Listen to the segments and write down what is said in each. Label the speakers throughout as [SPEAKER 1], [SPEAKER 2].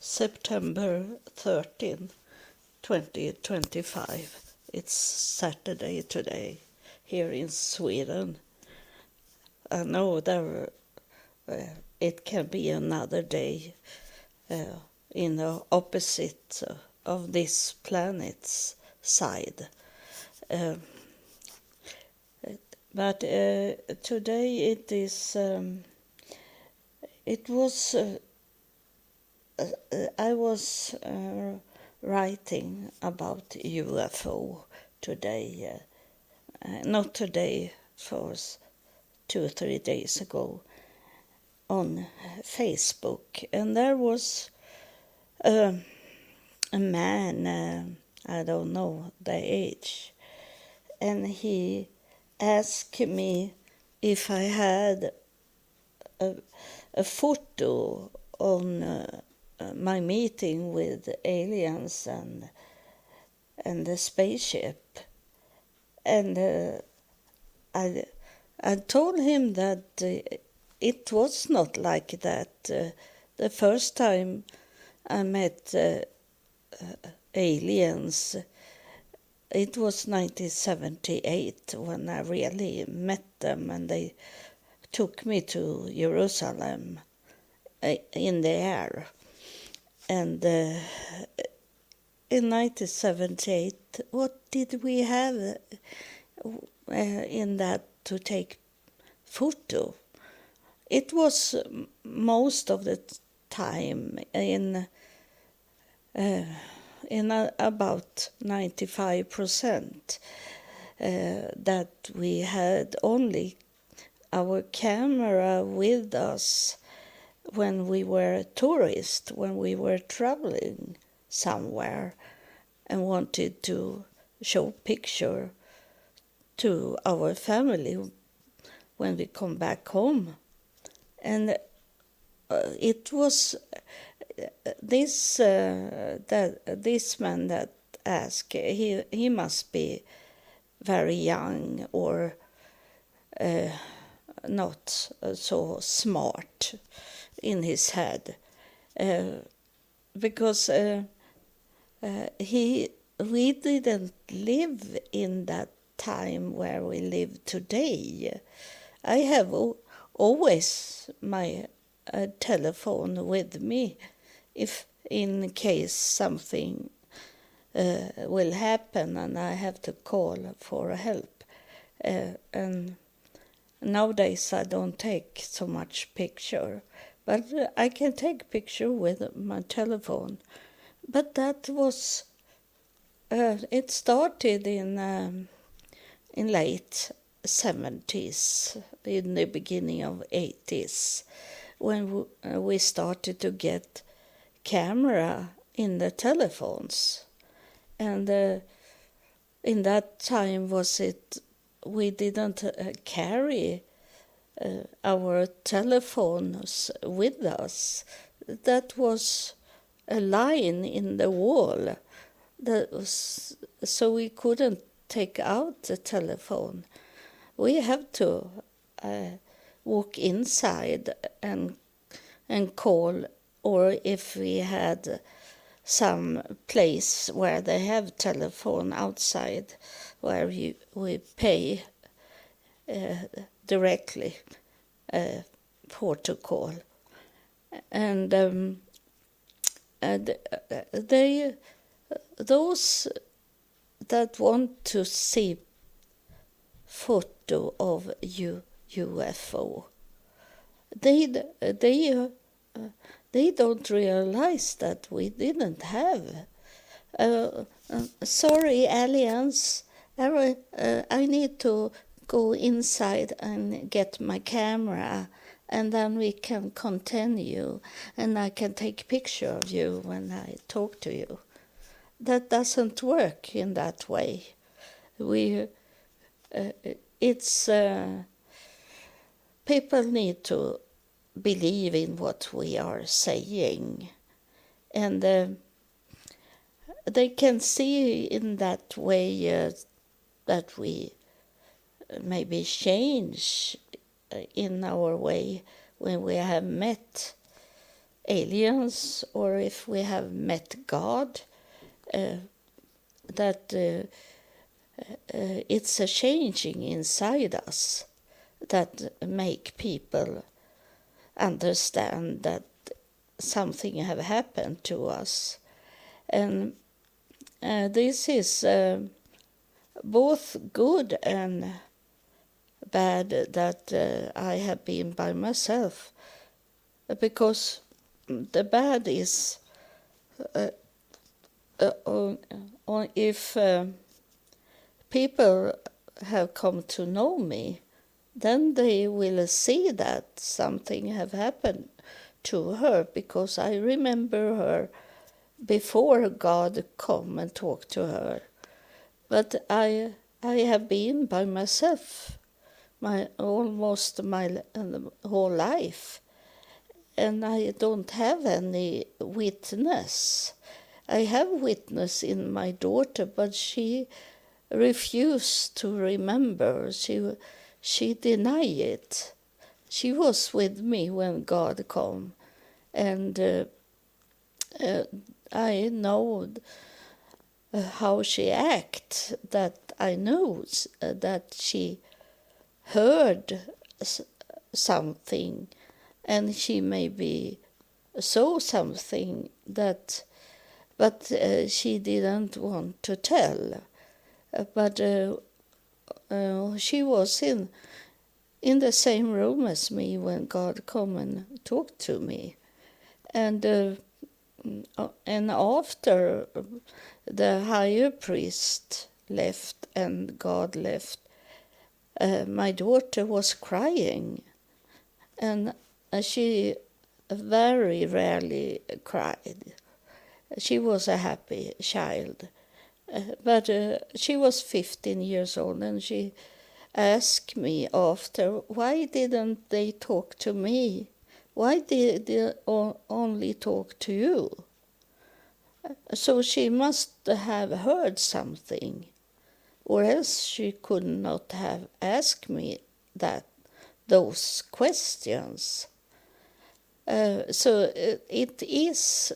[SPEAKER 1] September 13, 2025. It's Saturday today here in Sweden. I know it can be another day in the opposite of this planet's side. Uh, but today it is. It was. I was writing about UFO today. Not today, for 2 or 3 days ago, on Facebook, and there was a man, I don't know the age, and he asked me if I had a photo on my meeting with aliens and the spaceship, and I told him that it was not like that. The first time I met aliens, it was 1978 when I really met them, and they took me to Jerusalem in the air. And in 1978, what did we have in that to take photo? It was most of the time in about 95% that we had only our camera with us when we were tourists, when we were traveling somewhere and wanted to show picture to our family when we come back home. And it was this man that asked, he must be very young or not so smart in his head, because we didn't live in that time where we live today. I have always my telephone with me, if in case something will happen and I have to call for help. And nowadays I don't take so much picture, but I can take picture with my telephone. But that was, it started in late 70s, in the beginning of 80s, when we started to get camera in the telephones. And in that time we didn't carry our telephones with us. That was a line in the wall, so we couldn't take out the telephone. We have to walk inside and call, or if we had some place where they have telephone outside, where we pay directly for to call. And those that want to see photo of UFO, they don't realize that we didn't have. Sorry, aliens, I need to go inside and get my camera, and then we can continue, and I can take picture of you when I talk to you. That doesn't work in that way. People need to believe in what we are saying, and they can see in that way that we maybe change in our way when we have met aliens or if we have met God, that it's a changing inside us that make people understand that something have happened to us. And this is both good and bad that I have been by myself, because the bad is if people have come to know me, then they will see that something have happened to her, because I remember her before God come and talk to her. But I have been by myself almost my whole life, and I don't have any witness. I have witness in my daughter, but she refused to remember. She denied it. She was with me when God come, and I know how she act, that I know that she heard something, and she maybe saw something that, but she didn't want to tell. But she was in the same room as me when God come and talked to me, and after the higher priest left and God left, my daughter was crying, and she very rarely cried. She was a happy child, but she was 15 years old, and she asked me after, why didn't they talk to me? Why did they only talk to you? So she must have heard something, or else she could not have asked me those questions. So it is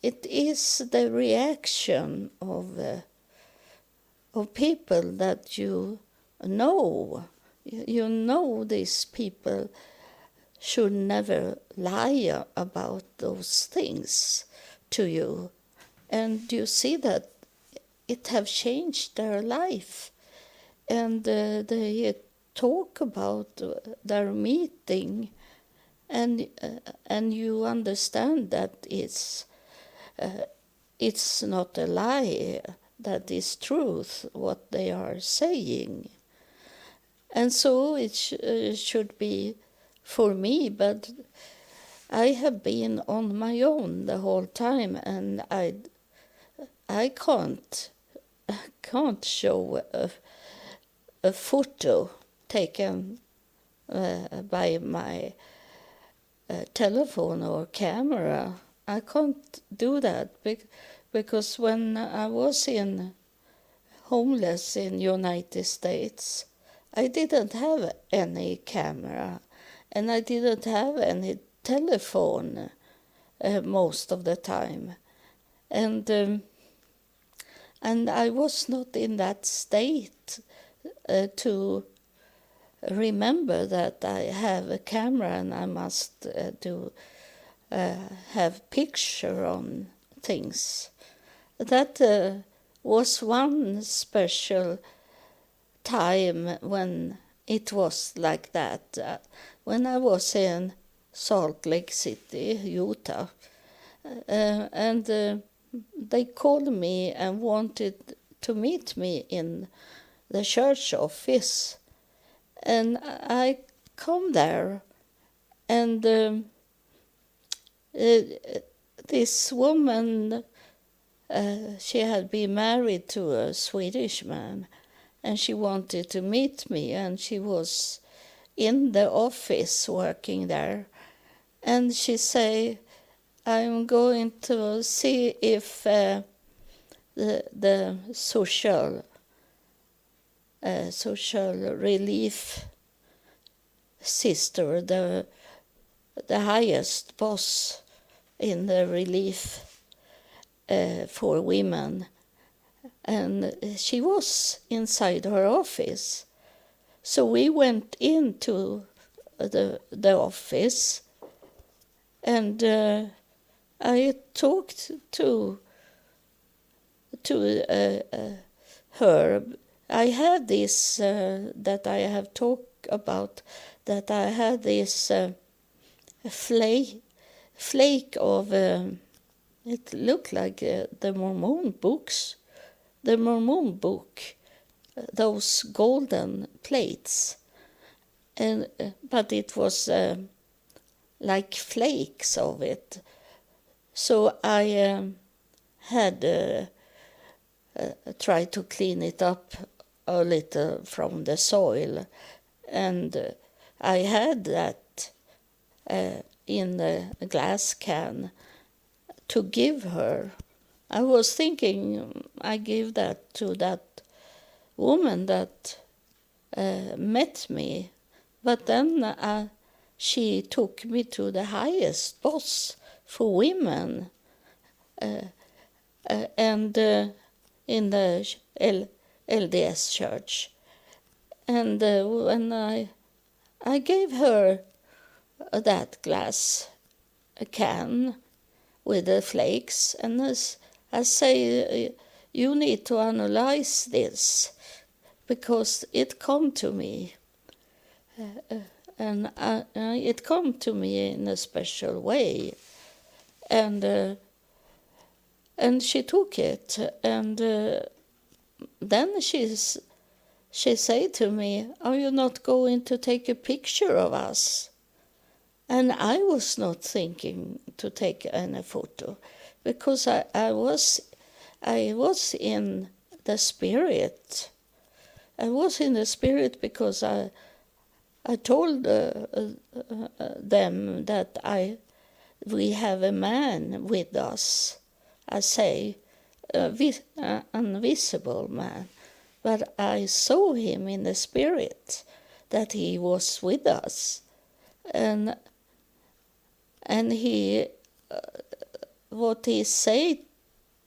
[SPEAKER 1] the reaction of people that you know. You know these people should never lie about those things to you, and you see that it have changed their life, and they talk about their meeting, and you understand that it's not a lie, that is truth what they are saying. And so it should be for me, but I have been on my own the whole time, and I can't show a photo taken by my telephone or camera. I can't do that because when I was homeless in United States, I didn't have any camera, and I didn't have any telephone most of the time, and I was not in that state to remember that I have a camera and I must have picture on things. That was one special time when it was like that. When I was in Salt Lake City, Utah, and they called me and wanted to meet me in the church office, and I come there, and this woman, she had been married to a Swedish man, and she wanted to meet me, and she was in the office working there, and she say, I'm going to see if the social relief sister, the highest boss in the relief for women, and she was inside her office. So we went into the office, and I talked to her. I had this that I have talked about, that I had this flake of, it looked like the Mormon books, the Mormon book, those golden plates, and but it was like flakes of it. So I had tried to clean it up a little from the soil, and I had that in a glass can to give her. I was thinking I give that to that woman that met me, but then she took me to the highest boss for women, and in the LDS church. And when I gave her that glass, a can with the flakes, and I say, you need to analyze this, because it come to me, and it come to me in a special way, and she took it, and then she said to me, "Are you not going to take a picture of us?" And I was not thinking to take any photo, because I was in the spirit. I was in the spirit because I told them that we have a man with us. I say, invisible man, but I saw him in the spirit, that he was with us, and he, what he said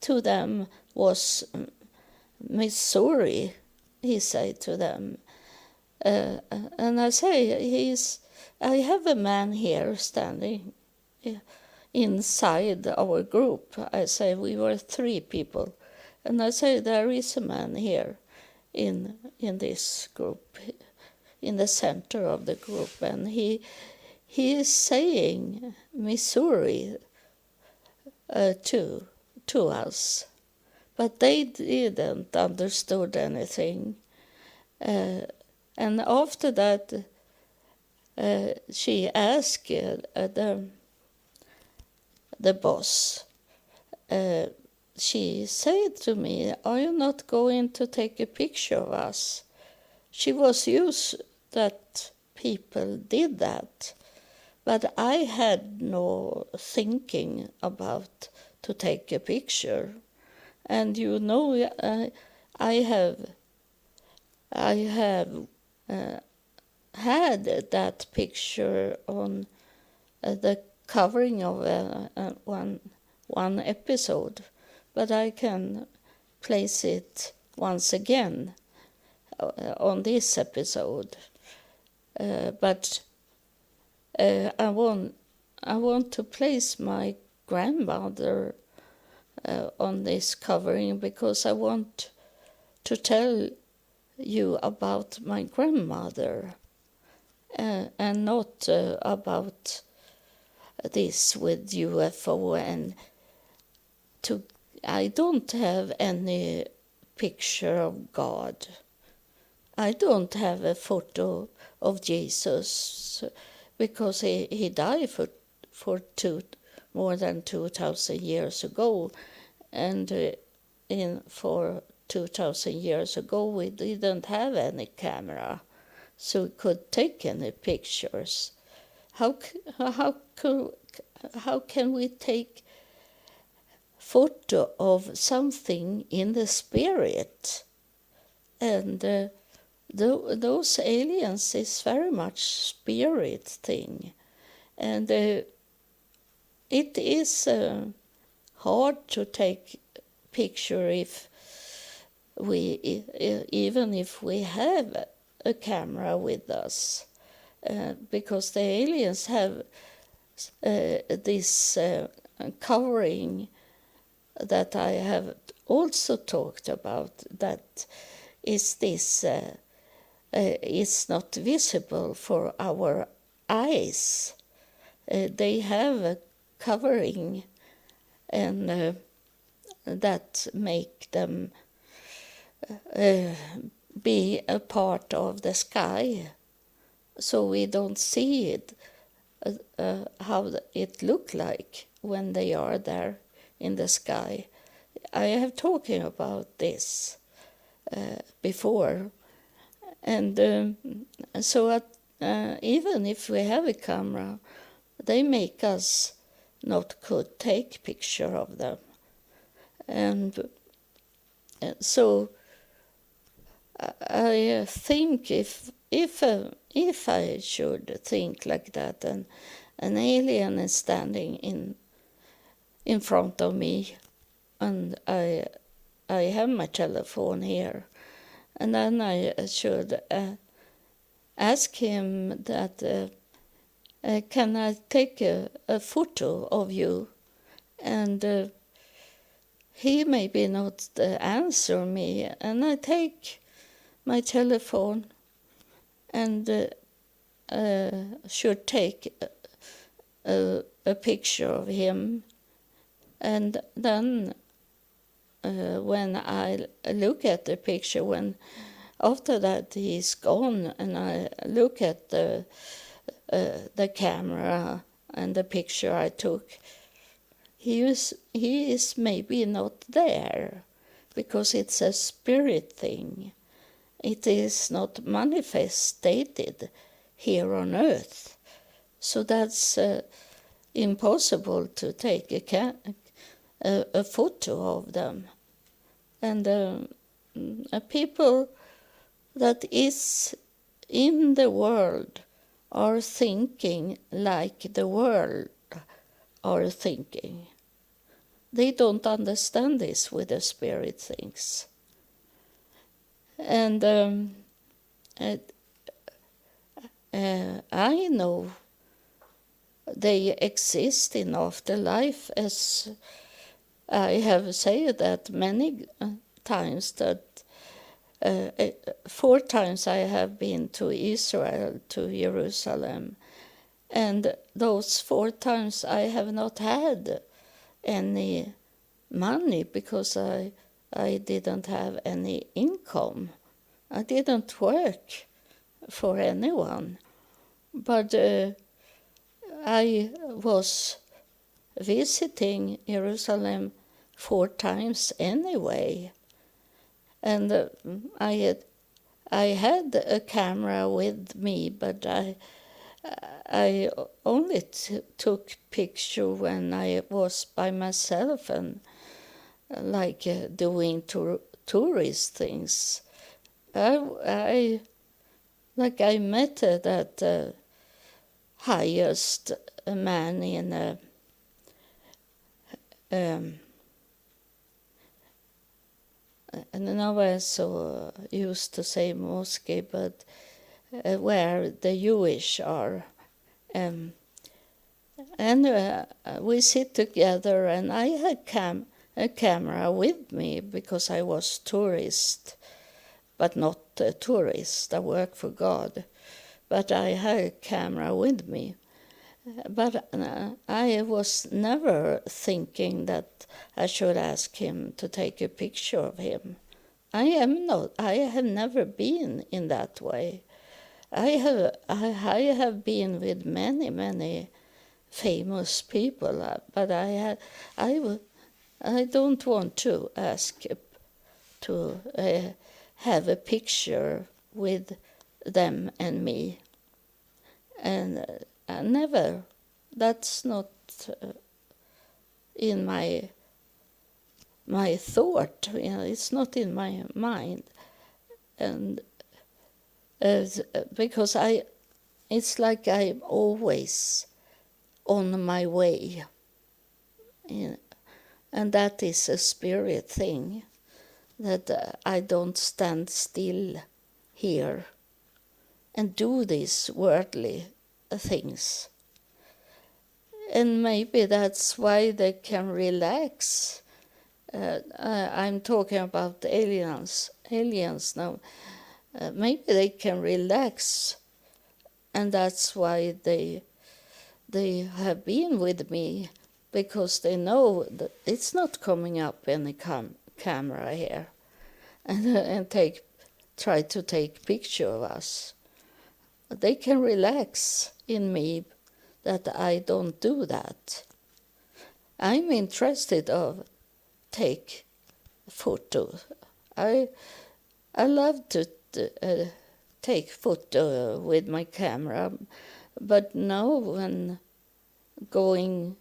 [SPEAKER 1] to them was, Missouri, he said to them. And I say, I have a man here standing inside our group. I say, we were 3 people. And I say, there is a man here in this group, in the center of the group. And he is saying Missouri to us. But they didn't understood anything. And after that, she asked the boss, she said to me, "Are you not going to take a picture of us?" She was used that people did that, but I had no thinking about to take a picture. And you know, I have had that picture on the covering of one episode, but I can place it once again on this episode. But I want to place my grandmother on this covering, because I want to tell you about my grandmother, and not about this with UFO. And I don't have any picture of God. I don't have a photo of Jesus, because he died for more than 2,000 years ago, and for 2,000 years ago we didn't have any camera, so we could take any pictures. How can we take photo of something in the spirit? And those aliens is very much spirit thing, And it is hard to take picture if even if we have a camera with us, because the aliens have this covering that I have also talked about, that is not visible for our eyes. They have a covering, and that make them be a part of the sky, so we don't see it, how it look like when they are there in the sky. I have talking about this before, and so even if we have a camera, they make us not could take picture of them, and so I think if I should think like that, and an alien is standing in front of me, and I have my telephone here, and then I should ask him that can I take a photo of you, and he maybe not answer me, and I take my telephone and should take a picture of him, and then when I look at the picture, when after that he's gone, and I look at the camera and the picture I took, he is maybe not there, because it's a spirit thing. It is not manifested here on earth, so that's impossible to take a photo of them. And people that is in the world are thinking like the world are thinking. They don't understand this with the spirit things. And I know they exist in afterlife, as I have said that many times, that 4 times I have been to Israel, to Jerusalem, and those 4 times I have not had any money, because I didn't have any income. I didn't work for anyone, but I was visiting Jerusalem 4 times anyway, and I had a camera with me, but I only took picture when I was by myself, and like doing tourist things. I met that highest man in a and now I so used to say mosque, but where the Jewish are. And we sit together, and I had a camera with me, because I was tourist, but not a tourist. I work for God, but I had a camera with me. But I was never thinking that I should ask him to take a picture of him. I have never been in that way. I have been with many famous people, but I don't want to ask to have a picture with them and me, and I never. That's not in my thought. It's not in my mind, and because it's like I'm always on my way. And that is a spirit thing, that I don't stand still here and do these worldly things. And maybe that's why they can relax. I'm talking about aliens now. Maybe they can relax, and that's why they have been with me, because they know that it's not coming up any camera here and try to take picture of us. They can relax in me that I don't do that. I'm interested of take photos. I love to take photo with my camera, but now when going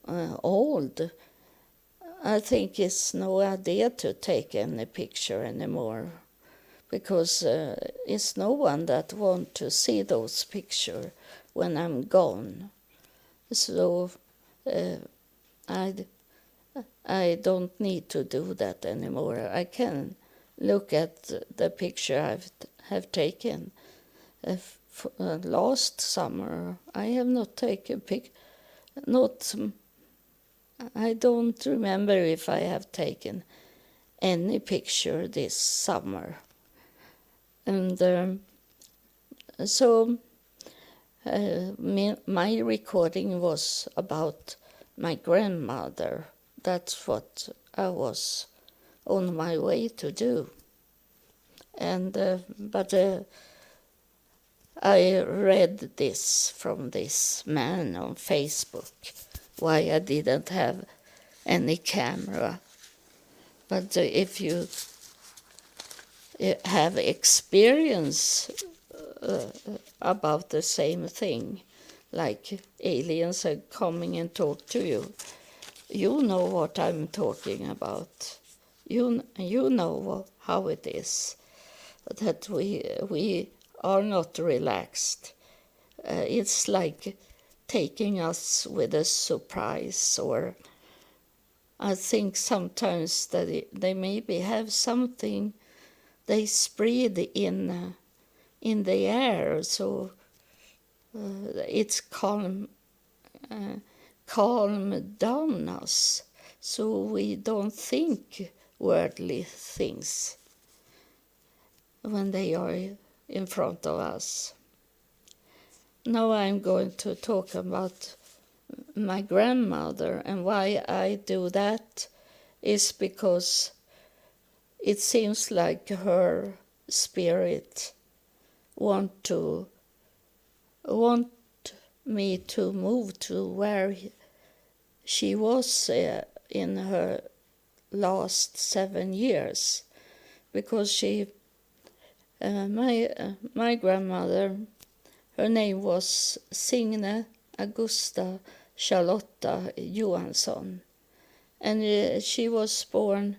[SPEAKER 1] old, I think it's no idea to take any picture anymore, because it's no one that want to see those pictures when I'm gone. So I don't need to do that anymore. I can look at the picture I have taken. Last summer, I have not taken I don't remember if I have taken any picture this summer. And so my recording was about my grandmother. That's what I was on my way to do. But I read this from this man on Facebook, why I didn't have any camera. But if you have experience about the same thing, like aliens are coming and talk to you, you know what I'm talking about. You know how it is, that we are not relaxed. It's like taking us with a surprise, or I think sometimes that they maybe have something they spread in the air, so it's calm down us, so we don't think worldly things when they are in front of us. Now I'm going to talk about my grandmother, and why I do that is because it seems like her spirit want me to move to where she was in her last 7 years, because she my grandmother, her name was SIGNE Augusta Charlotta Johansson, and she was born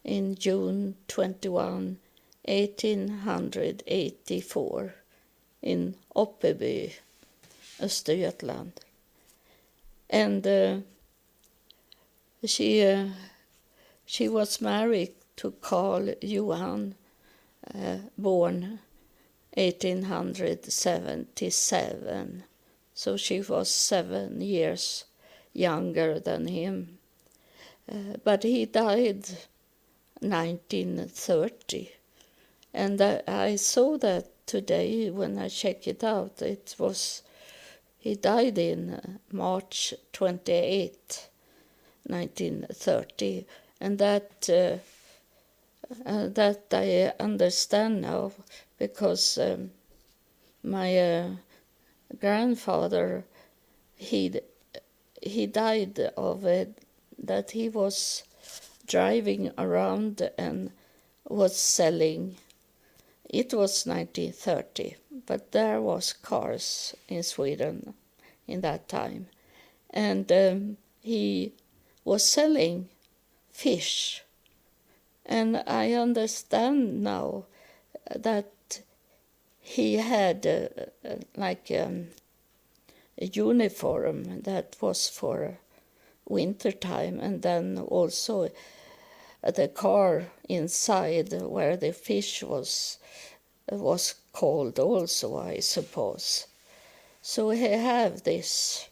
[SPEAKER 1] in June 21, 1884 in Oppeby, Östergötland. And she was married to Carl Johan, born 1877. So she was 7 years younger than him. But he died 1930. And I saw that today when I checked it out. He died in March 28, 1930. And that I understand now, because my grandfather, he died of that he was driving around and was selling. It was 1930, but there was cars in Sweden in that time, and he was selling fish. And I understand now that he had uniform that was for winter time, and then also the car inside where the fish was cold also, I suppose. So he have this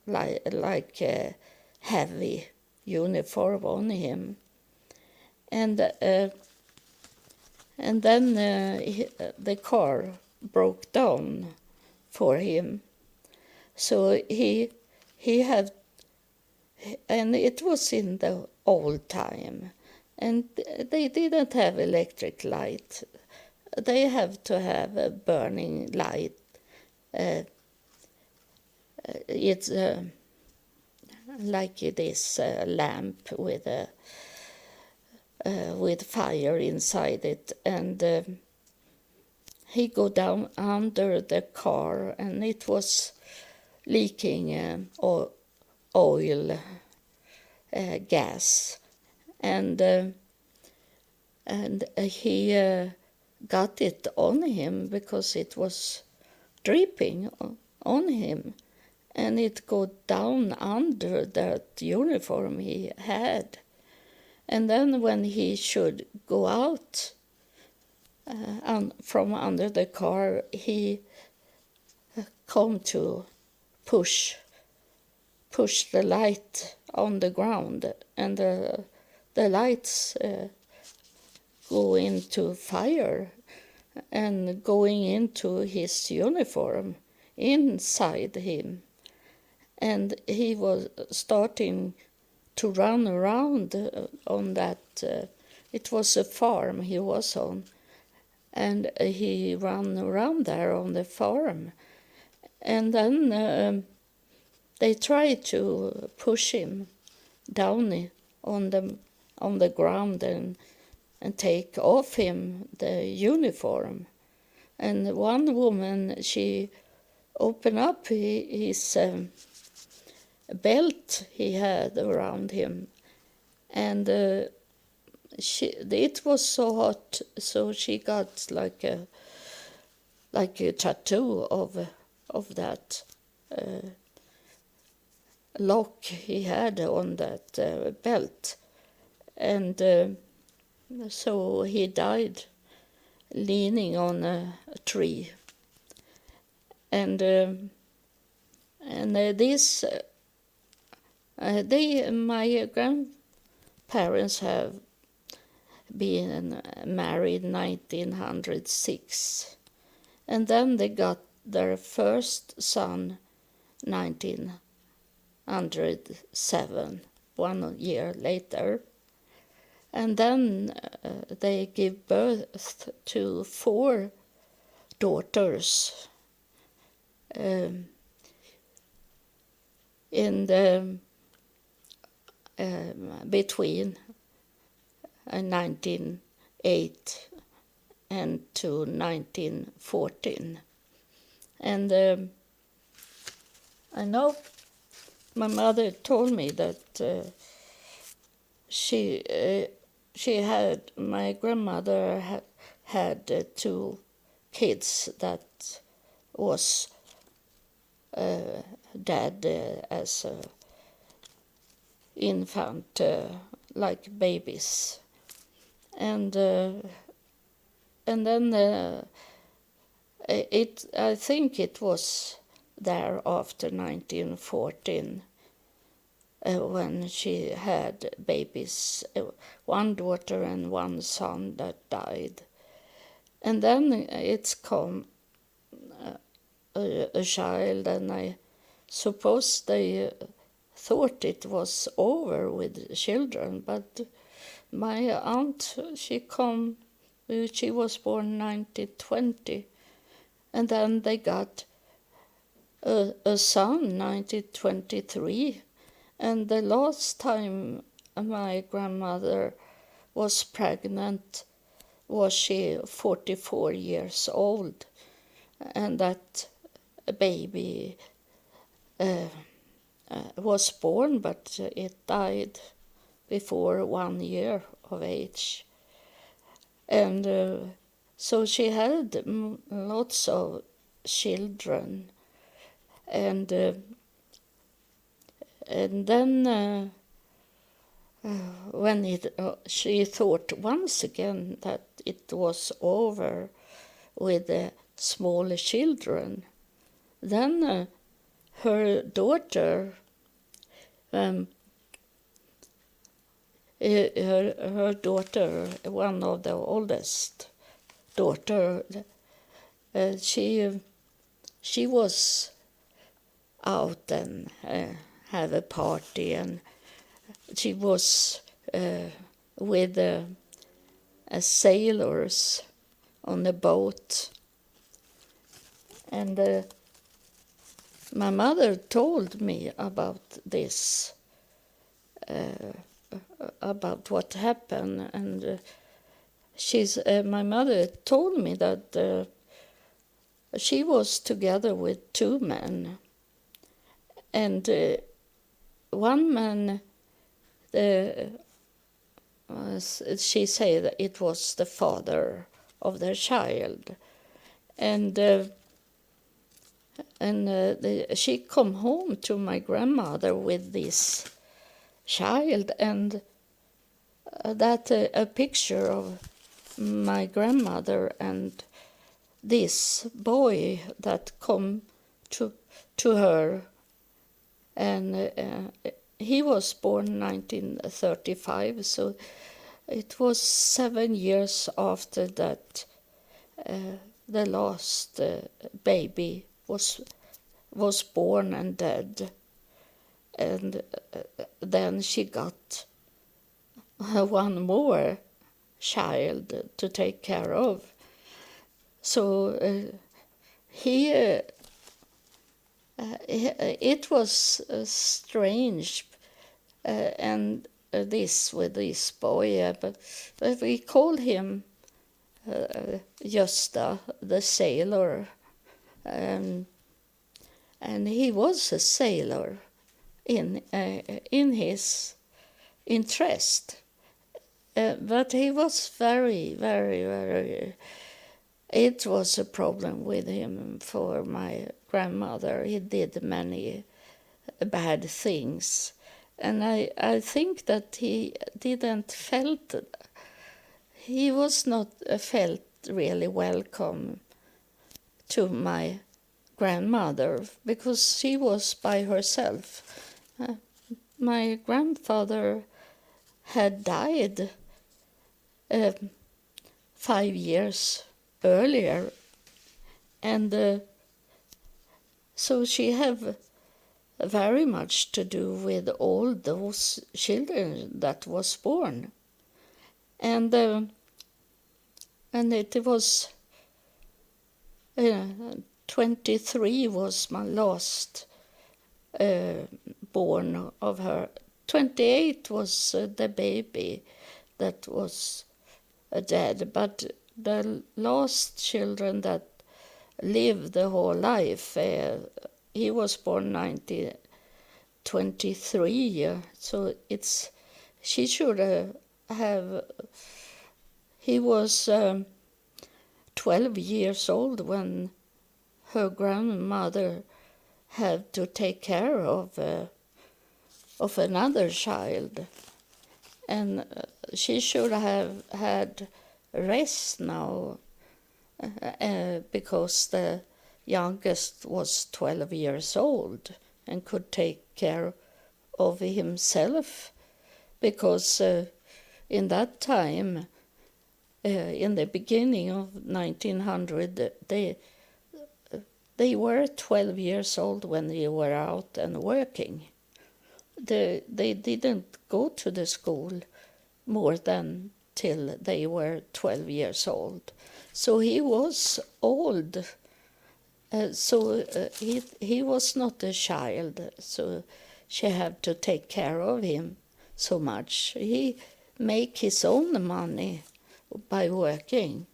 [SPEAKER 1] like a heavy uniform on him, and then the car broke down for him. So he had, and it was in the old time, and they didn't have electric light. They have to have a burning light. It's like this lamp with fire inside it, and he go down under the car, and it was leaking oil, gas, and he got it on him because it was dripping on him, and it go down under that uniform he had. And then when he should go out from under the car, he come to push the light on the ground, and the lights go into fire and going into his uniform inside him. And he was starting to run around on that. It was a farm he was on, and he ran around there on the farm. And then they tried to push him down on the ground and take off him the uniform. And one woman, she opened up his belt he had around him, and it was so hot, so she got like a tattoo of that lock he had on that belt, and so he died leaning on a tree. And this my grandparents have been married 1906, and then they got their first son 1907, 1 year later. And then they give birth to 4 daughters in the between 1908 and to 1914. And I know my mother told me that my grandmother had 2 kids that was dead as a infant, like babies, and then I think it was there after 1914 when she had babies, 1 daughter and 1 son that died, and then it's come a child, and I suppose they thought it was over with children, but my aunt, she was born 1920, and then they got a son 1923, and the last time my grandmother was pregnant was she 44 years old, and that baby was born, but it died before 1 year of age. And so she had lots of children, And then when she thought once again that it was over with the small children, then her daughter, her daughter, one of the oldest daughter, she was out and have a party, and she was with sailors on a boat. And my mother told me about this, about what happened, and my mother told me that she was together with two men, and one man, she said that it was the father of their child, and she come home to my grandmother with this child, and that a picture of my grandmother and this boy that come to her, and he was born 1935, so it was 7 years after that the last baby was born and dead, and then she got one more child to take care of. So it was strange, and this with this boy, but we called him GÖSTA, the sailor, and he was a sailor in his interest, but he was very, very, very. It was a problem with him for my grandmother. He did many bad things, and I think that he was not felt really welcome to my grandmother, because she was by herself. My grandfather had died 5 years earlier, and so she have very much to do with all those children that was born, and it was 23 was my last born of her. 28 was the baby that was dead, but the last children that lived the whole life, he was born 1923, so she should have, he was 12 years old when her grandmother had to take care of another child, and she should have had rest now, because the youngest was 12 years old and could take care of himself, because in that time, in the beginning of 1900, they were 12 years old when they were out and working. They didn't go to the school more than till they were 12 years old. So he was old. He was not a child, so she had to take care of him so much. He make his own money by working,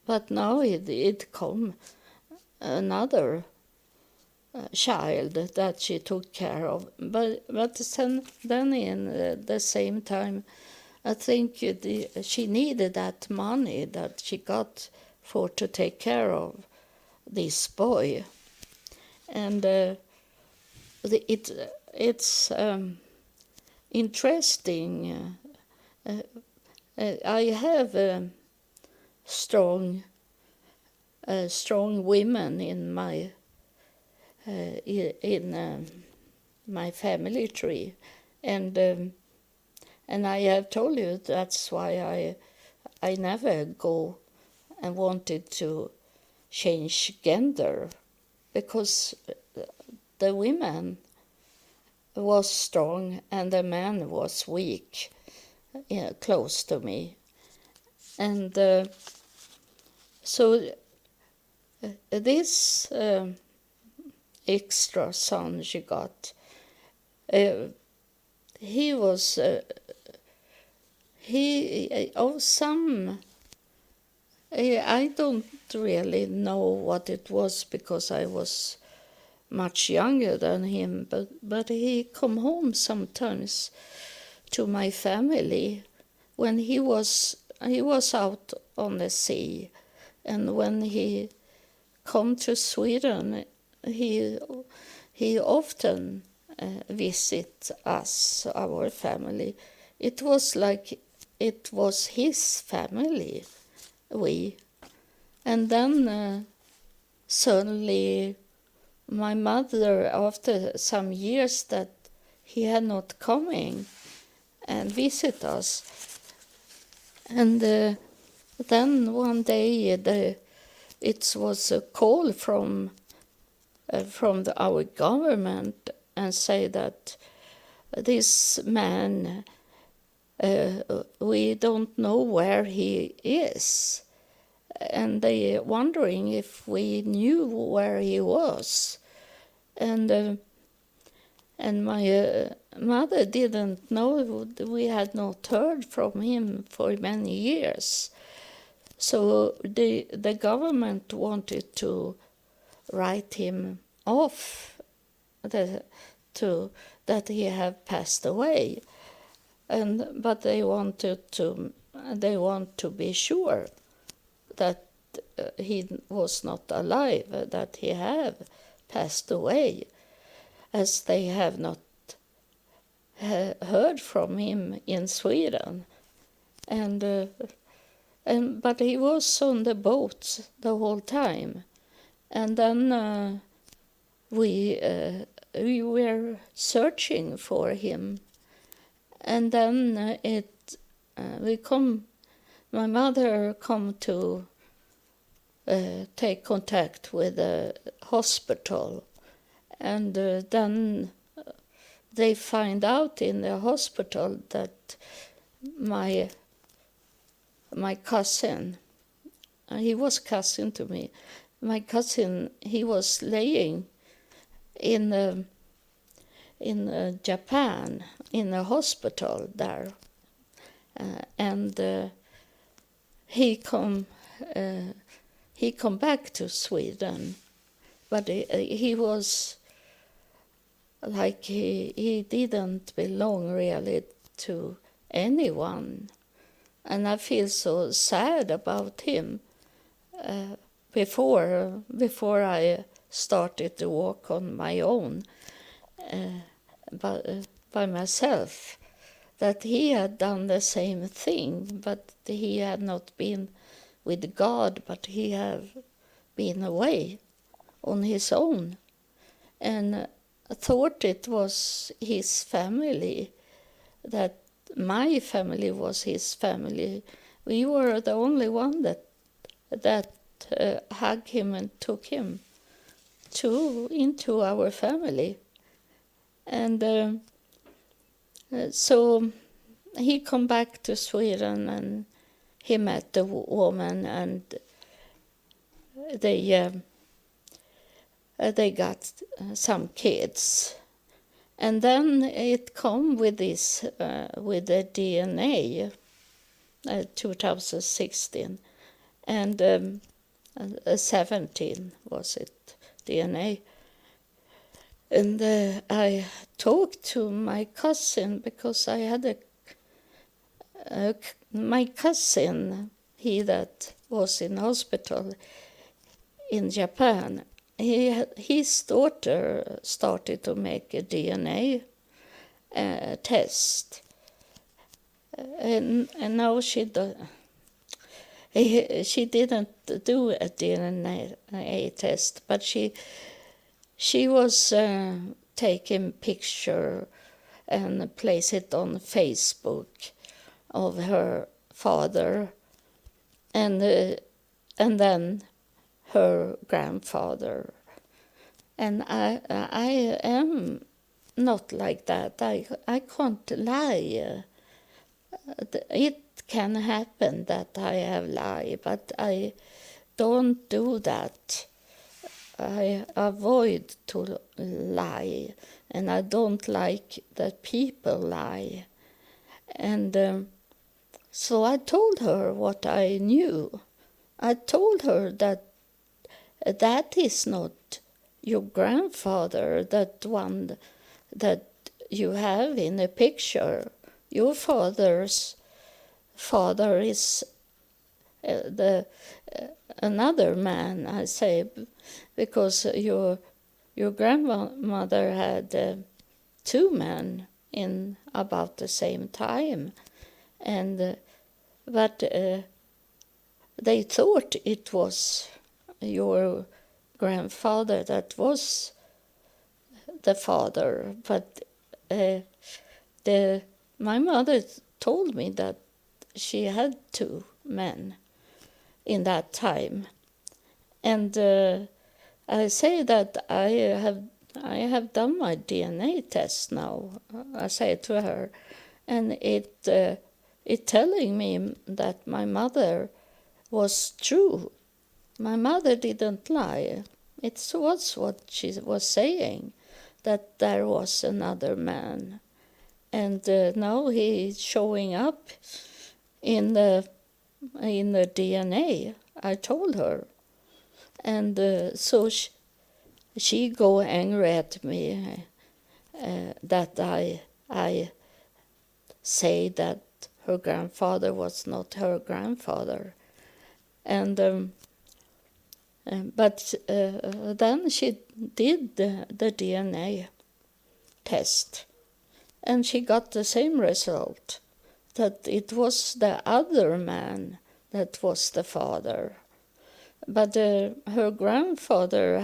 [SPEAKER 1] but now it come another child that she took care of. But then in the same time, I think she needed that money that she got for to take care of this boy. And it's interesting. I have strong women in my my family tree, and I have told you that's why I never go and wanted to change gender, because the women was strong and the man was weak, close to me. And so this extra son she got, he was of some, I don't really know what it was, because I was much younger than him, but he come home sometimes to my family when he was out on the sea, and when he come to Sweden, he often visit us, our family. It was like it was his family, and then suddenly my mother, after some years that he had not coming and visit us, and then one day it was a call from our government and say that this man, we don't know where he is, and they wondering if we knew where he was, and my mother didn't know. We had not heard from him for many years, so the government wanted to write him off, that he had passed away, but they want to be sure that he was not alive, that he have passed away, as they have not heard from him in Sweden, but he was on the boat the whole time, and then we were searching for him, and then my mother come to take contact with the hospital, and then they find out in the hospital that my cousin, he was cousin to me, my cousin, he was laying in Japan in a hospital there, and he come back to Sweden, but he was like he didn't belong really to anyone, and I feel so sad about him. Before I started to walk on my own, by myself, that he had done the same thing, but he had not been with God, but he had been away on his own, and I thought it was his family, that my family was his family. We were the only one that hugged him and took him into our family. And so he come back to Sweden, and he met a woman, and they got some kids. And then it come with this, with the DNA, 2016, and 17 was it, DNA. And I talked to my cousin, because I had my cousin, he that was in hospital in Japan, his daughter started to make a DNA test, and now she didn't do a DNA test, but she was taking picture and place it on Facebook of her father, and then her grandfather. And I am not like that. I can't lie. It can happen that I have lied, but I don't do that. I avoid to lie, and I don't like that people lie. And so I told her what I knew. I told her that that is not your grandfather, that one that you have in the picture. Your father's father is another man, I say, because your grandmother had two men in about the same time, and but they thought it was your grandfather that was the father, but my mother told me that she had two men in that time, and I say that I have done my DNA test now. I say to her, and it telling me that my mother was true. My mother didn't lie. It was what she was saying, that there was another man. And now he's showing up in the DNA, I told her. And so she go angry at me that I say that her grandfather was not her grandfather. And but then she did the DNA test, and she got the same result, that it was the other man that was the father. But her grandfather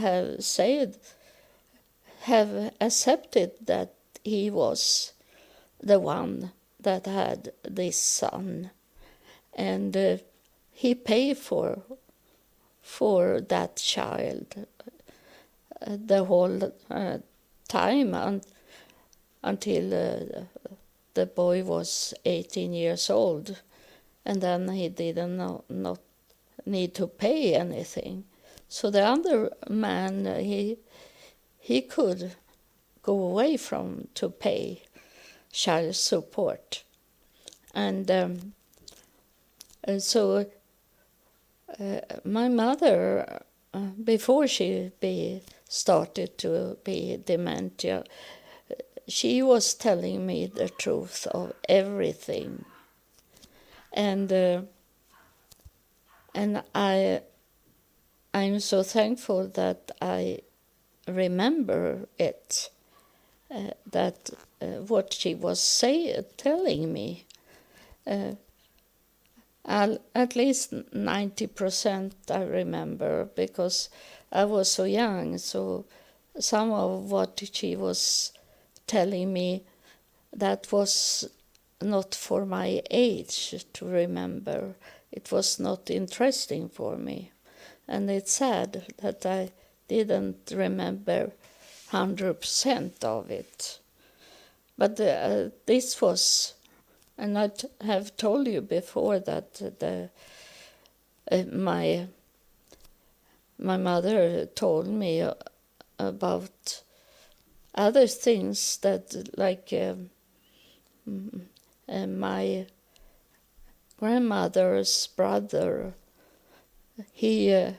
[SPEAKER 1] have accepted that he was the one that had this son, and he paid for that child the whole time until the boy was 18 years old, and then he didn't not need to pay anything. So the other man, he could go away from to pay child support. And so my mother, before she started to be dementia, she was telling me the truth of everything, and I'm so thankful that I remember it, that what she was telling me. At least 90% I remember, because I was so young, so some of what she was telling me, that was not for my age to remember. It was not interesting for me. And it's sad that I didn't remember 100% of it. But this was, and I have told you before that my mother told me about other things, that like my grandmother's brother, he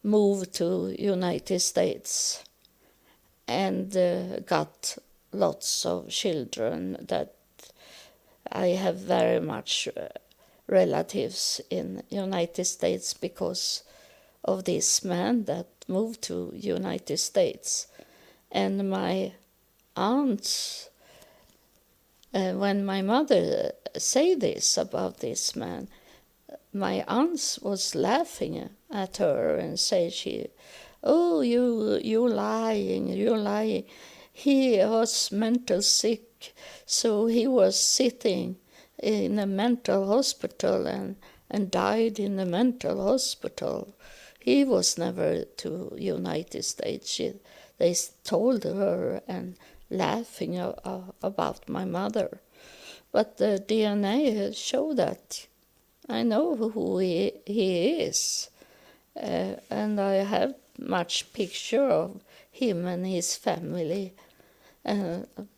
[SPEAKER 1] moved to United States and got lots of children. That I have very much relatives in United States because of this man that moved to United States. And my aunts, when my mother said this about this man, my aunts was laughing at her and say "Oh, you lying, you lying. He was mental sick, so he was sitting in a mental hospital and died in the mental hospital. He was never to United States." They told her and laughing about my mother. But the DNA showed that I know who he is. And I have much picture of him and his family.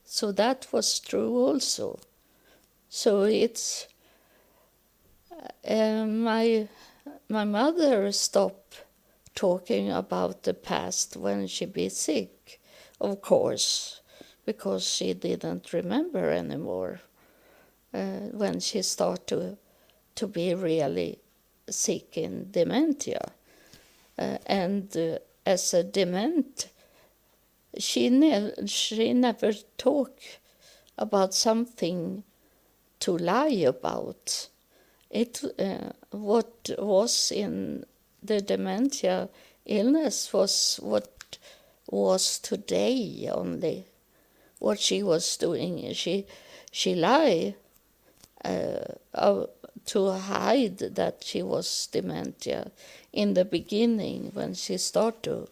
[SPEAKER 1] So that was true also. So it's my mother stopped talking about the past when she be sick, of course, because she didn't remember anymore when she started to be really sick in dementia. And as a dement, she never talked about something to lie about. What was in the dementia illness was what was today only. What she was doing, she lied to hide that she was dementia in the beginning when she started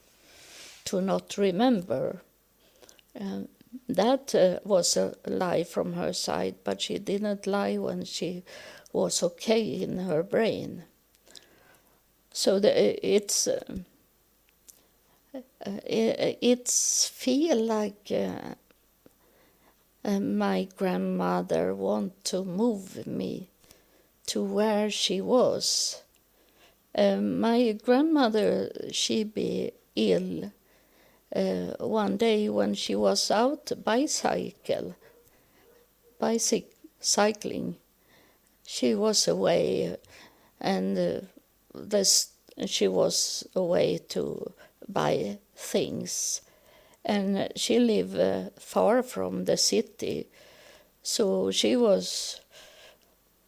[SPEAKER 1] to not remember. That was a lie from her side, but she didn't lie when she was okay in her brain. So it's feel like my grandmother want to move me to where she was. My grandmother, she be ill one day when she was out bicycling. She was away, and she was away to buy things. And she lived far from the city, so she was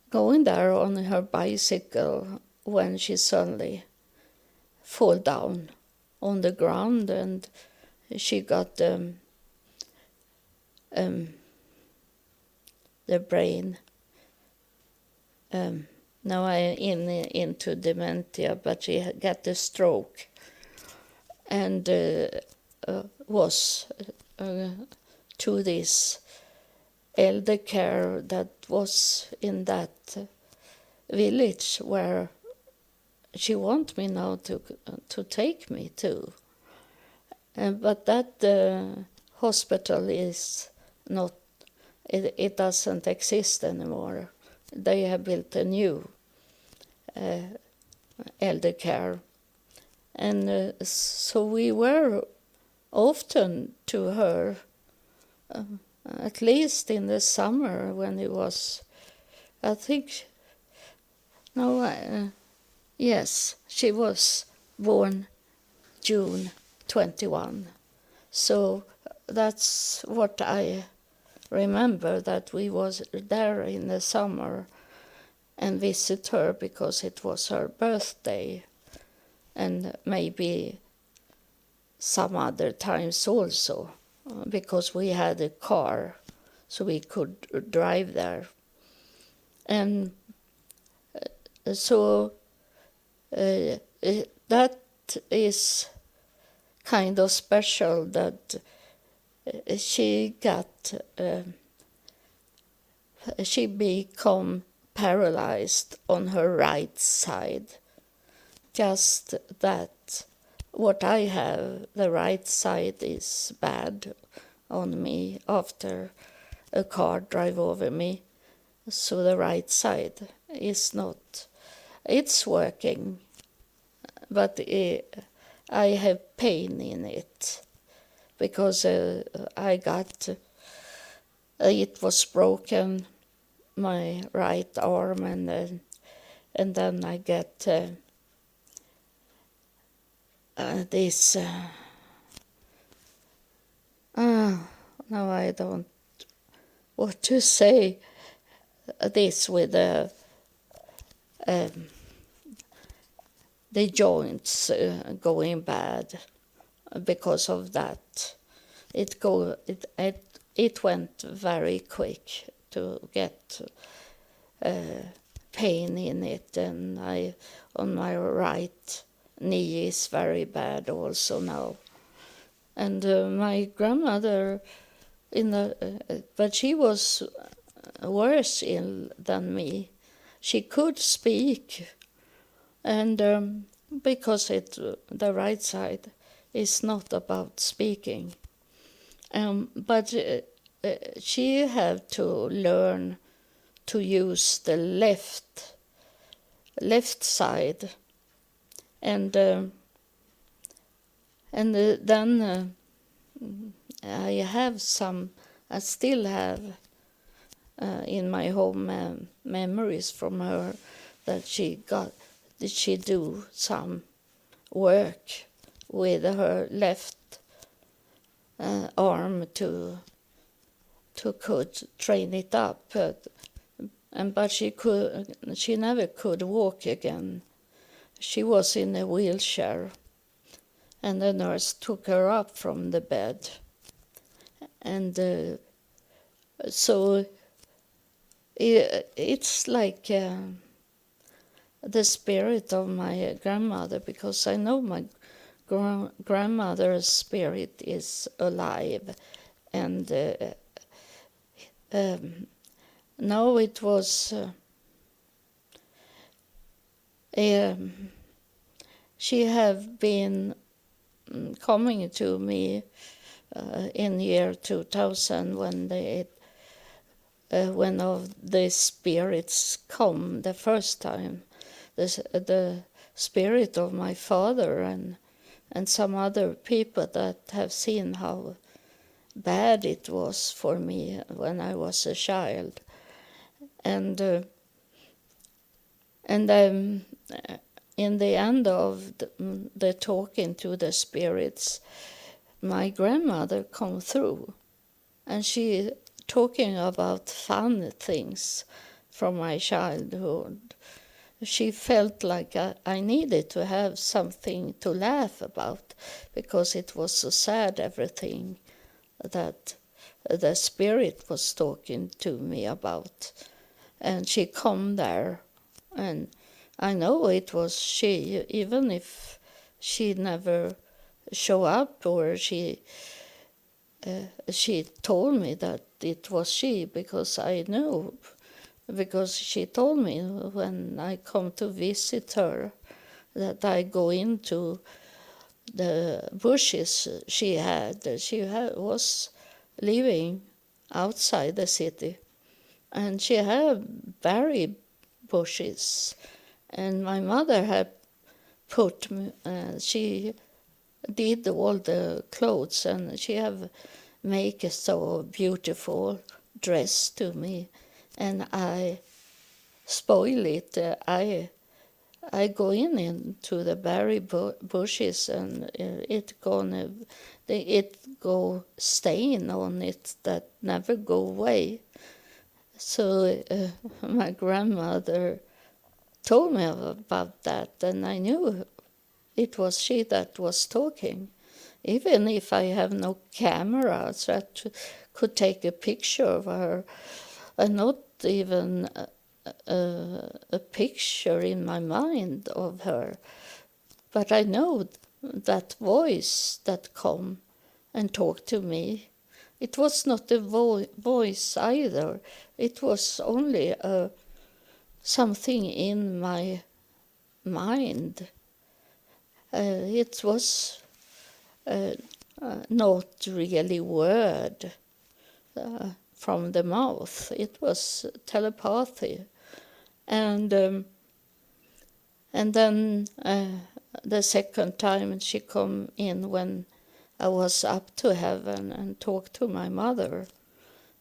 [SPEAKER 1] going there on her bicycle when she suddenly fall down on the ground, and she got the brain. Now I into dementia, but she got a stroke, and was to this elder care that was in that village where she want me now to take me to. But that hospital is not, it doesn't exist anymore. They have built a new elder care. And so we were often to her, at least in the summer when it was, I think, yes, she was born June 21. So that's what I remember, that we was there in the summer and visit her because it was her birthday, and maybe some other times also, because we had a car so we could drive there. And so that is kind of special, that she become paralyzed on her right side. Just that what I have, the right side, is bad on me after a car drive over me. So the right side is not, it's working, but I have pain in it because I got, it was broken, my right arm, and then I get this. Now I don't what to say. This with the joints going bad because of that. It went very quick to get pain in it, and on my right knee is very bad also now. And my grandmother, but she was worse ill than me. She could speak, and because the right side is not about speaking, but she had to learn to use the left side, and then I still have in my home memories from her that she do some work with her left arm to could train it up, but she never could walk again. She was in a wheelchair, and the nurse took her up from the bed, and so it's like the spirit of my grandmother, because I know my grandmother's spirit is alive, and now it was she have been coming to me in year 2000 when of the spirits come the first time, the spirit of my father and some other people that have seen how bad it was for me when I was a child, and in the end of the talking to the spirits, my grandmother come through, and she talking about fun things from my childhood. She felt like I needed to have something to laugh about, because it was so sad, everything that the spirit was talking to me about. And she come there, and I know it was she, even if she never show up, or she told me that it was she, because I knew, because she told me when I come to visit her that I go into the bushes she was living outside the city, and she had berry bushes, and my mother had put she did all the clothes, and she have make a so beautiful dress to me, and I spoil it. I go into the berry bushes, and it go stain on it that never go away. So my grandmother told me about that, and I knew it was she that was talking. Even if I have no camera that could take a picture of her, and not even a picture in my mind of her, but I know that voice that come and talked to me. It was not a voice either. It was only something in my mind. It was not really word from the mouth. It was telepathy. And then the second time she come in when I was up to heaven and talked to my mother,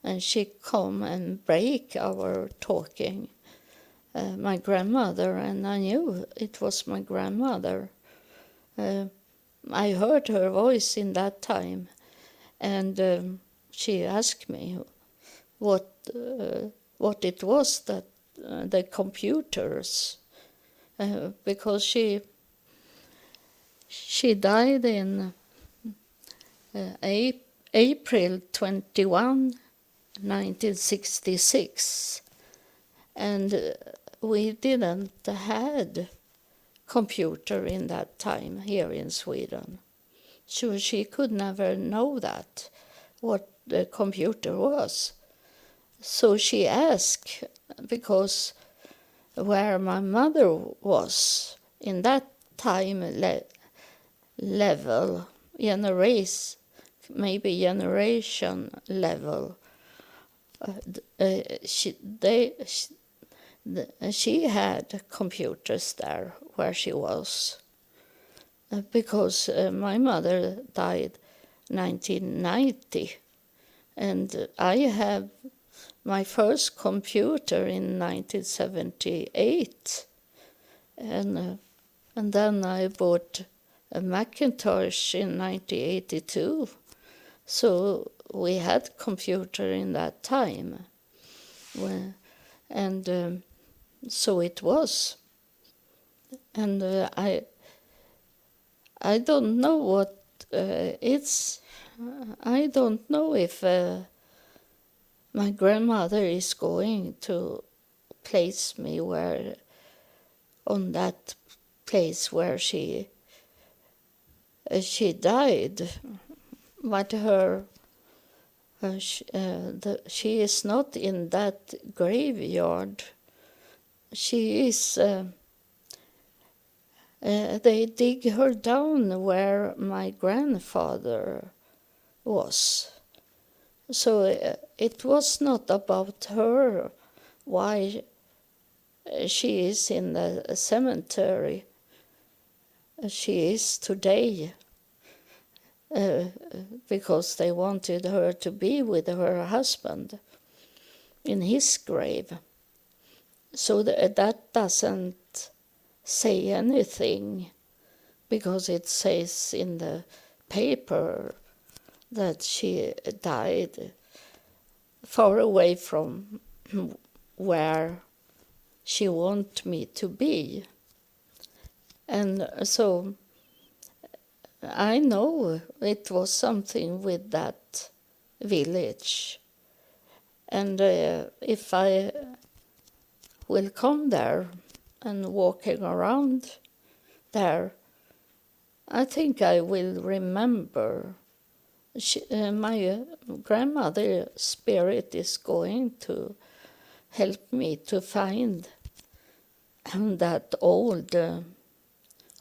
[SPEAKER 1] and she come and break our talking, my grandmother, and I knew it was my grandmother. I heard her voice in that time, and she asked me what it was that the computers, because she died in April 21, 1966, and we didn't had computer in that time here in Sweden. So she could never know what the computer was. So she asked, because where my mother was in that time level, generation level, she had computers there where she was, because my mother died 1990, and I have my first computer in 1978, and then I bought a Macintosh in 1982. So we had computer in that time, and so it was. And I don't know what it's. I don't know if my grandmother is going to place me on that place where she died, but she is not in that graveyard. She is. They dig her down where my grandfather was. So it was not about her, why she is in the cemetery she is today, because they wanted her to be with her husband in his grave. So that doesn't say anything, because it says in the paper that she died far away from where she wanted me to be. And so I know it was something with that village. And if I will come there and walking around there, I think I will remember. My grandmother's spirit is going to help me to find that old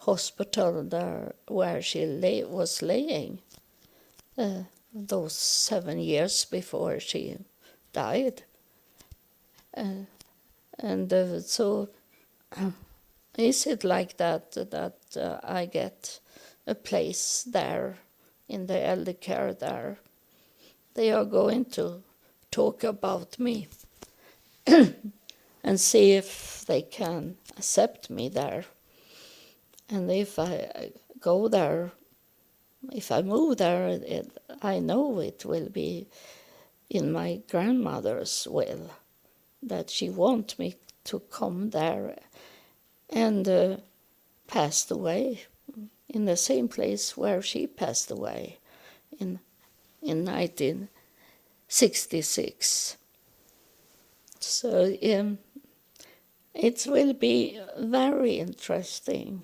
[SPEAKER 1] hospital there where she was laying those 7 years before she died. So is it like that I get a place there in the elder care there? They are going to talk about me and see if they can accept me there. And if I go there, if I move there, I know it will be in my grandmother's will that she wants me to come there, and passed away in the same place where she passed away in 1966. So it will be very interesting,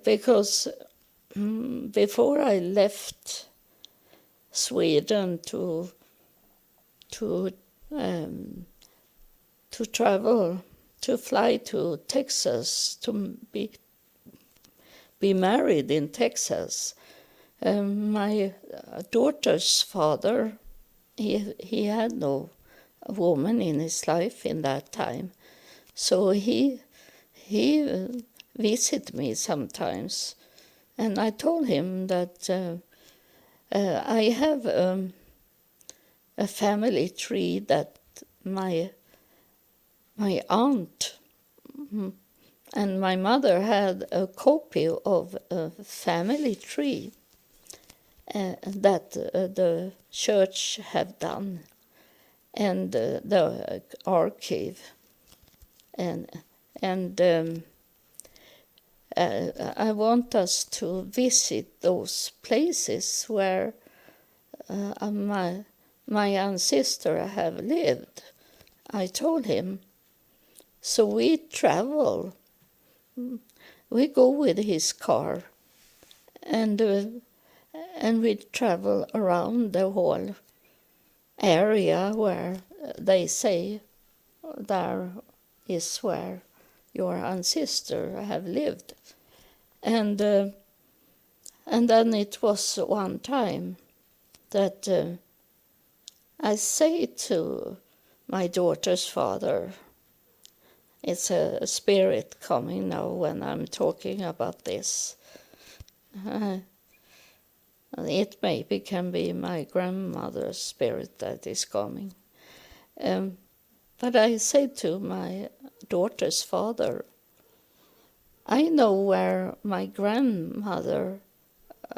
[SPEAKER 1] because before I left Sweden to travel, to fly to Texas, to be married in Texas, my daughter's father, he had no woman in his life in that time, so he visited me sometimes, and I told him that I have a family tree that my aunt And my mother had a copy of a family tree that the church have done, and the archive, and I want us to visit those places where my ancestor have lived. I told him. So we travel. We go with his car, and we travel around the whole area where they say there is where your ancestor have lived. And then it was one time that I say to my daughter's father, it's a spirit coming now when I'm talking about this. It maybe can be my grandmother's spirit that is coming. But I say to my daughter's father, I know where my grandmother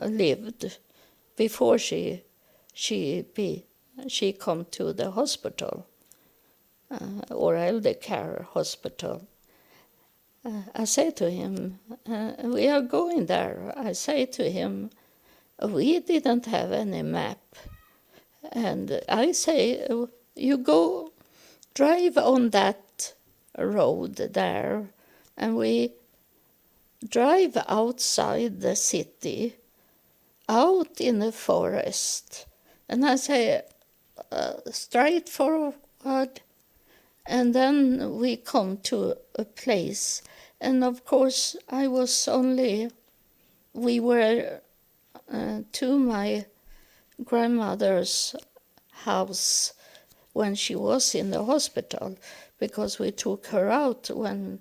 [SPEAKER 1] lived before she come to the hospital, or elder care hospital. I say to him, we are going there. I say to him, we didn't have any map. And I say, you go drive on that road there, and we drive outside the city, out in the forest. And I say, straight forward, and then we come to a place. And of course, we were to my grandmother's house when she was in the hospital, because we took her out when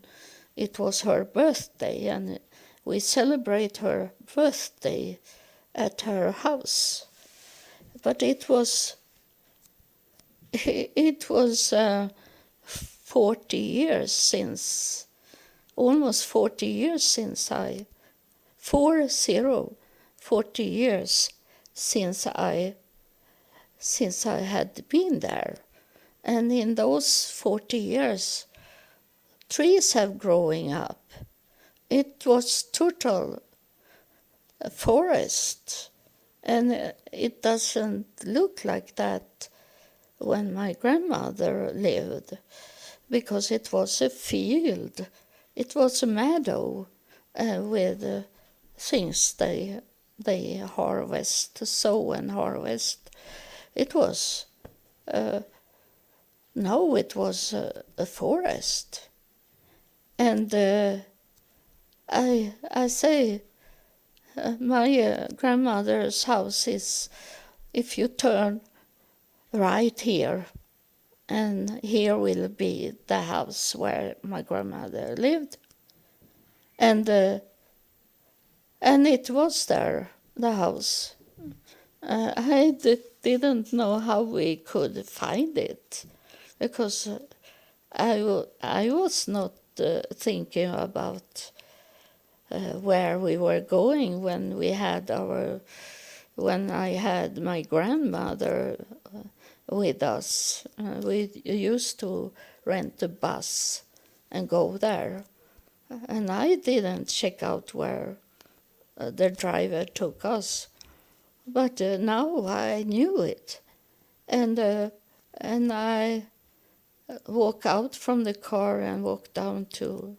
[SPEAKER 1] it was her birthday, and we celebrate her birthday at her house. But it was 40 years since, almost 40 years since 40 years since I had been there. And in those 40 years, trees have growing up. It was total forest, and it doesn't look like that when my grandmother lived, because it was a field. It was a meadow with things they harvest, sow and harvest. It was it was a forest. And I say my grandmother's house is, if you turn right here, and here will be the house where my grandmother lived. And it was there, the house. I didn't know how we could find it, because I was not thinking about where we were going when I had my grandmother with us. We used to rent a bus and go there, and I didn't check out where the driver took us, but now I knew it, and I walked out from the car and walked down to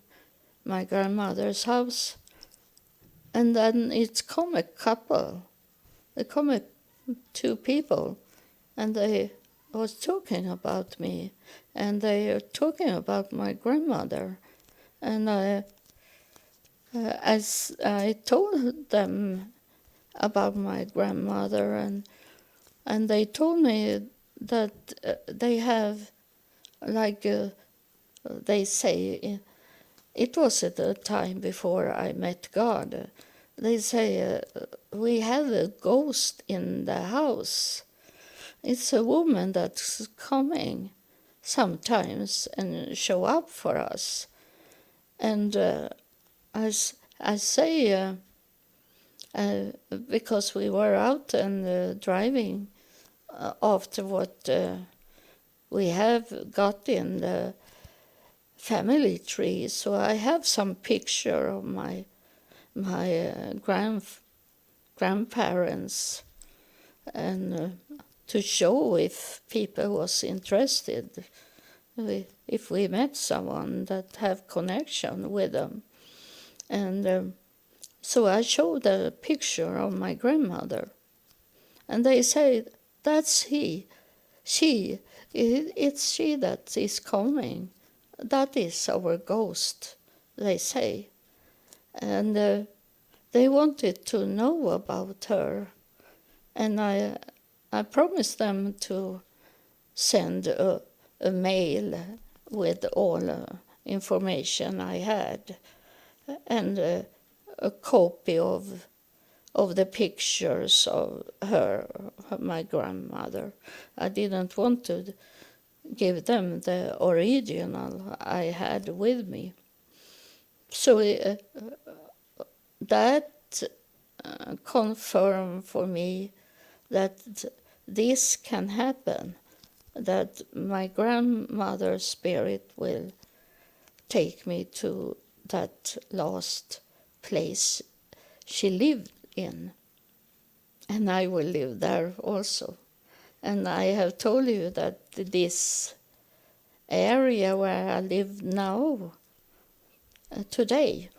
[SPEAKER 1] my grandmother's house, and then it come a couple. It come two people, and they was talking about me, and they are talking about my grandmother, and I told them about my grandmother, and they told me that they have, like they say, it was at the time before I met God. They say we have a ghost in the house. It's a woman that's coming sometimes and show up for us. And I say, because we were out and driving after what we have got in the family tree, so I have some picture of my grandparents, and to show if people was interested, if we met someone that have connection with them. And so I showed a picture of my grandmother, and they say, that's it's she that is coming. That is our ghost, they say. And they wanted to know about her. And I promised them to send a mail with all information I had, and a copy of the pictures of her, my grandmother. I didn't want to give them the original I had with me. So that confirmed for me that this can happen, that my grandmother's spirit will take me to that last place she lived in, and I will live there also. And I have told you that this area where I live now, today,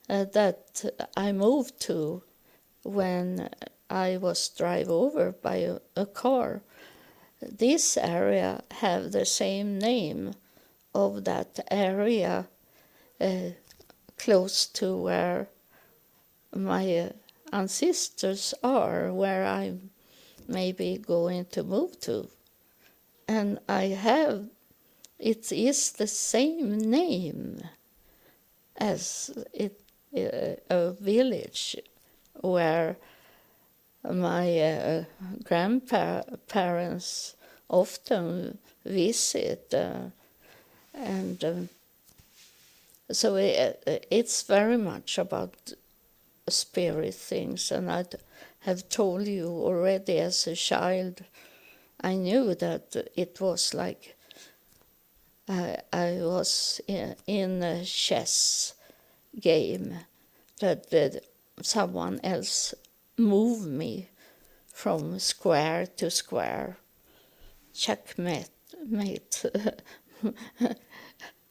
[SPEAKER 1] that I moved to when I was driven over by a car, this area have the same name of that area close to where my ancestors are, where I'm maybe going to move to. And it is the same name as a village where my grandparents often visit, and so it's very much about spirit things. And I have told you already, as a child, I knew that it was like I was in a chess game, that someone else moved me from square to square. Checkmate.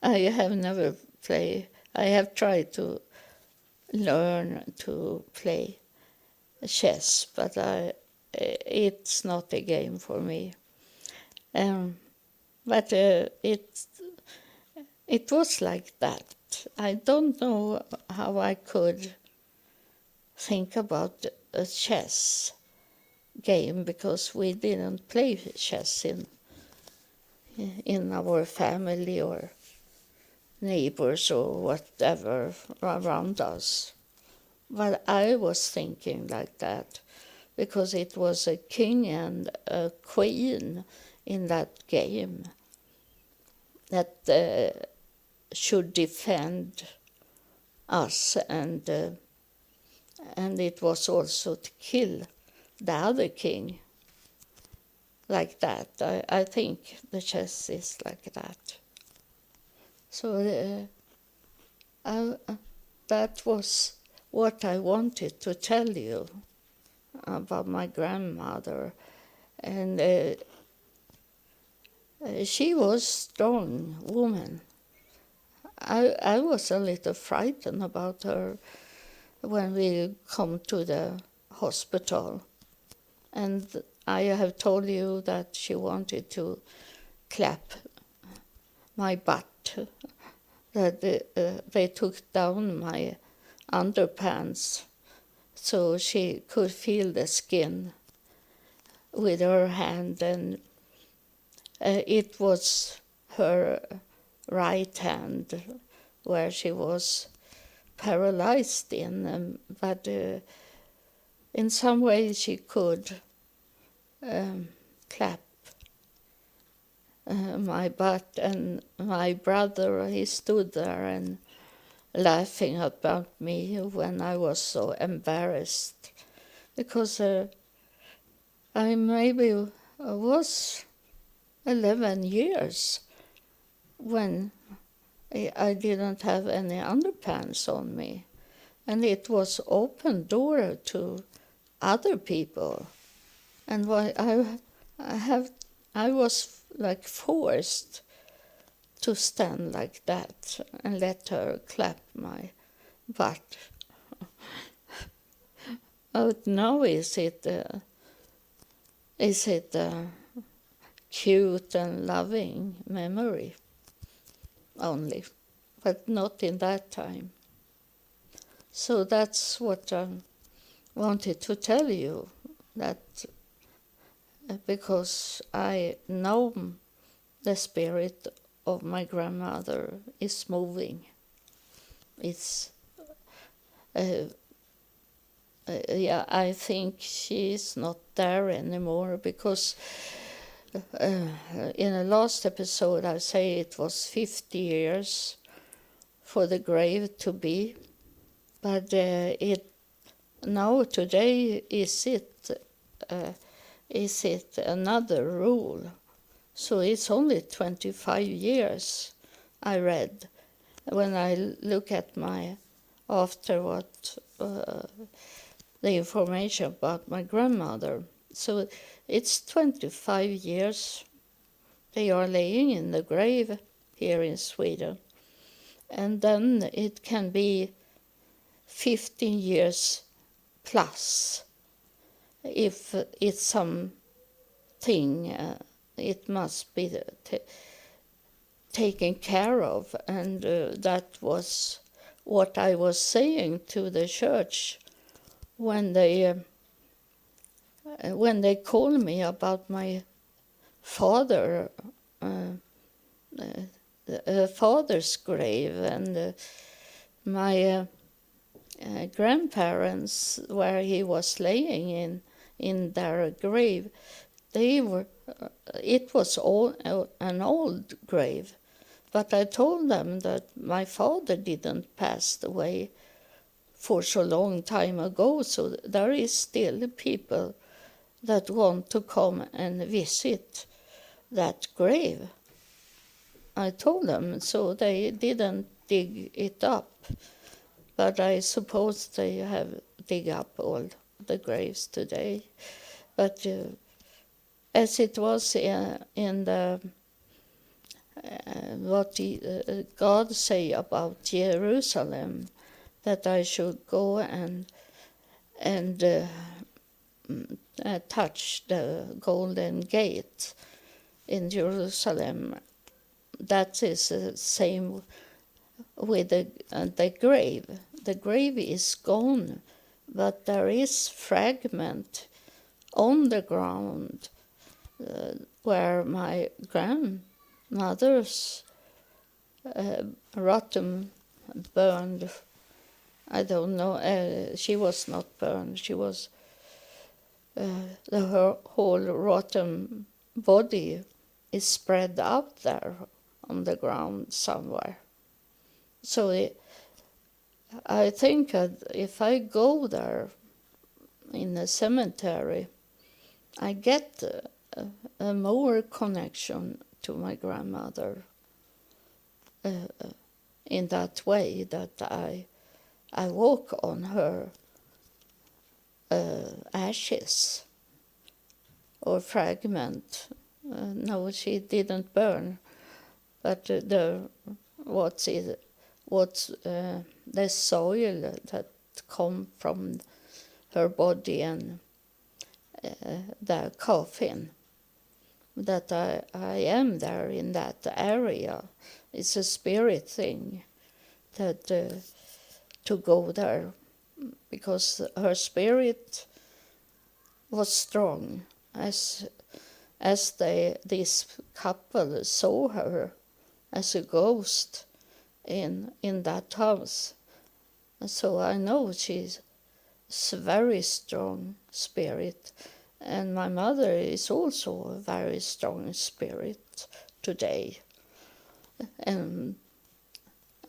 [SPEAKER 1] I have never played. I have tried to learn to play chess, but it's not a game for me. But it was like that. I don't know how I could think about a chess game, because we didn't play chess in our family or neighbors or whatever around us. But I was thinking like that because it was a king and a queen in that game that should defend us, and it was also to kill the other king. Like that. I think the chess is like that. So that was what I wanted to tell you about my grandmother. And she was a strong woman. I was a little frightened about her when we come to the hospital. And I have told you that she wanted to clap my butt, that they took down my underpants so she could feel the skin with her hand, and it was her right hand where she was paralyzed in, but in some way she could clap my butt, and my brother, he stood there and laughing about me when I was so embarrassed, because I maybe was 11 years when I didn't have any underpants on me, and it was open door to other people, and I was like forced to stand like that and let her clap my butt. Oh, now is it cute and loving memory only, but not in that time. So that's what I wanted to tell you, that because I know the spirit of my grandmother is moving. It's yeah, I think she's not there anymore, because in the last episode I say it was 50 years for the grave to be, but it now today is it another rule? So it's only 25 years, I read, when I look at my after what the information about my grandmother. So it's 25 years they are laying in the grave here in Sweden. And then it can be 15 years plus if it's something it must be taken care of. And that was what I was saying to the church when they called me about my father's grave, and my grandparents, where he was laying in their grave, they were it was all an old grave, but I told them that my father didn't pass away for so long time ago, so there is still people that want to come and visit that grave. I told them, so they didn't dig it up, but I suppose they have dig up all the graves today. But as it was in the what God say about Jerusalem, that I should go and touch the Golden Gate in Jerusalem. That is the same with the grave. The grave is gone, but there is fragment on the ground where my grandmother's rotten, burned, I don't know, she was not burned, she was, her whole rotten body is spread out there on the ground somewhere. So I think that if I go there in a cemetery, I get a more connection to my grandmother in that way, that I walk on her ashes or fragment. No, she didn't burn, but the soil that come from her body and the coffin, that I am there in that area. It's a spirit thing that to go there, because her spirit was strong, as this couple saw her as a ghost in that house. So I know she's a very strong spirit, and my mother is also a very strong spirit today. And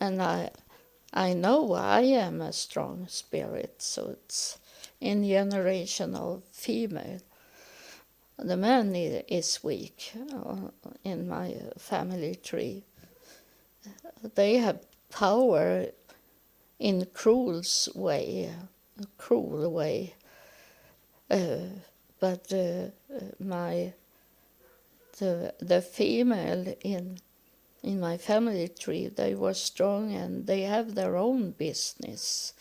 [SPEAKER 1] I know I am a strong spirit, so it's in generation of female. The man is weak in my family tree. They have power in cruel way, but the female in my family tree, they were strong and they have their own business.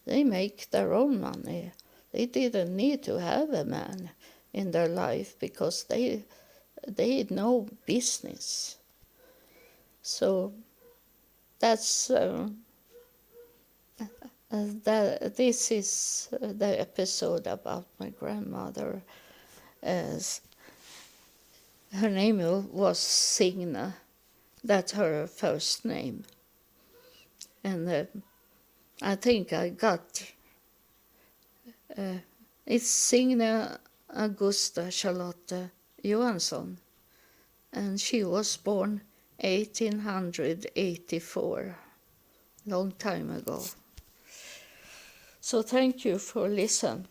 [SPEAKER 1] They make their own money. They didn't need to have a man in their life because they had no business. So that's this is the episode about my grandmother. Her name was SIGNE. That's her first name. And I think I got... it's SIGNE Augusta Charlotte Johansson. And she was born 1884, long time ago. So thank you for listening,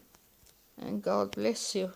[SPEAKER 1] and God bless you.